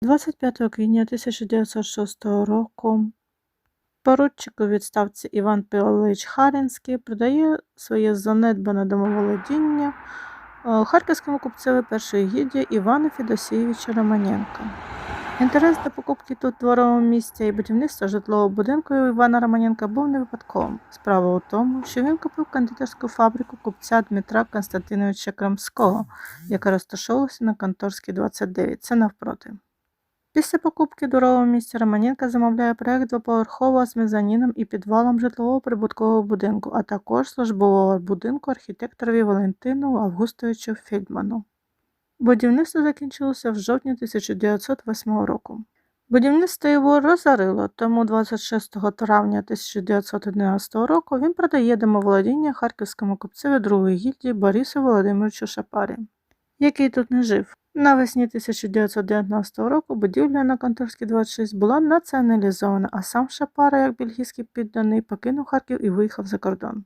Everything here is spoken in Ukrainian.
25 квітня 1906 року поручик у відставці Іван Павлович Харинський продає своє занедбане домоволодіння харківському купцеві першої гільдії Івану Федосійовичу Романенку. Інтерес до покупки тут дворового місця і будівництва житлового будинку у Івана Романенка був не випадковим. Справа у тому, що він купив кондитерську фабрику купця Дмитра Константиновича Крамського, яка розташовувалася на Конторській, 29, це навпроти. Після покупки дворового місця Романенко замовляє проєкт двоповерхового з мезоніном і підвалом житлового прибуткового будинку, а також службового будинку архітекторові Валентину Августовичу Фельдману. Будівництво закінчилося в жовтні 1908 року. Будівництво його розорило, тому 26 травня 1911 року він продає домоволодіння харківському купцеві другої гільдії Борису Володимировичу Шапарі, який тут не жив. Навесні 1919 року будівля на Конторській, 26 була націоналізована, а сам Шапара, як бельгійський підданий, покинув Харків і виїхав за кордон.